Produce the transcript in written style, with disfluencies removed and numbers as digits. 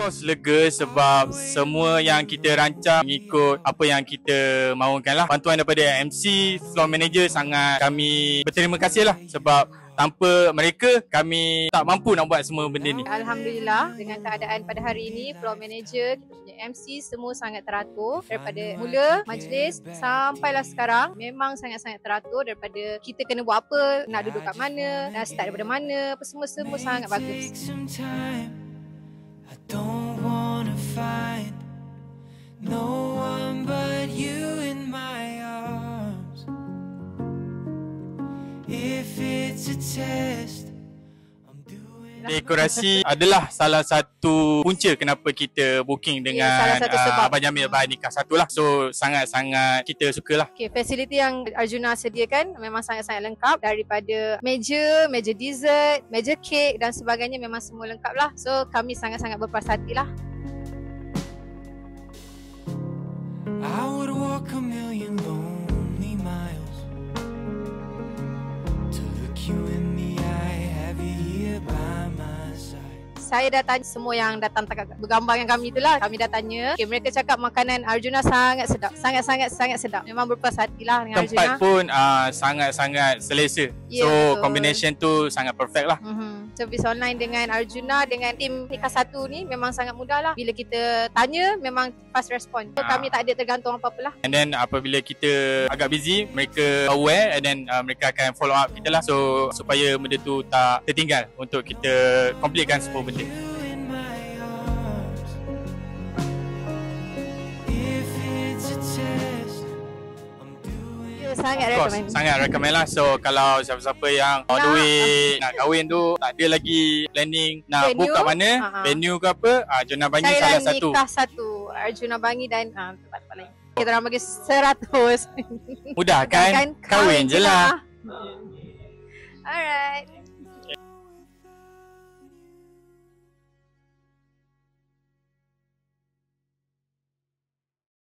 course lega sebab semua yang kita rancang mengikut apa yang kita mahukan lah. Bantuan daripada MC, floor manager sangat kami berterima kasih lah sebab tanpa mereka kami tak mampu nak buat semua benda ni. Alhamdulillah dengan keadaan pada hari ini, floor manager, kita punya MC semua sangat teratur daripada mula majlis sampailah sekarang. Memang sangat-sangat teratur daripada kita kena buat apa, nak duduk kat mana, nak start daripada mana, apa semua sangat bagus. Dekorasi adalah salah satu punca kenapa kita booking dengan Abang Jamil Bahar Nikah Satu lah. So sangat-sangat kita sukalah. Okay, fasiliti yang Arjuna sediakan memang sangat-sangat lengkap. Daripada meja dessert, meja kek dan sebagainya memang semua lengkap lah. So kami sangat-sangat berpuas hati lah. I would walk a million lonely miles to look you in the eye, have you here by my side. Saya dah tanya semua yang datang bergambar dengan kami itulah. Kami dah tanya. Okay, mereka cakap makanan Arjuna sangat sedap. Sangat-sangat sedap. Memang berpuas hatilah dengan Arjuna. Tempat pun sangat-sangat selesa. Yeah, so betul. Combination tu sangat perfect lah. Servis online dengan Arjuna dengan tim Nikah Satu ni memang sangat mudah lah. Bila kita tanya memang fast respon. So kami tak ada tergantung apa-apa lah. And then apabila kita agak busy, mereka aware and then mereka akan follow up kita lah. So supaya benda tu tak tertinggal untuk kita completekan semua benda. Sangat recommend lah. So kalau siapa-siapa yang on the way nak kahwin tu, tak ada lagi planning nak venue, book kat mana, venue ke apa, Arjuna Bangi salah satu. Nikah Satu, Arjuna Bangi dan tempat-tempat lain. Kita orang bagi 100. Mudah kan? Kahwin je lah. Alright.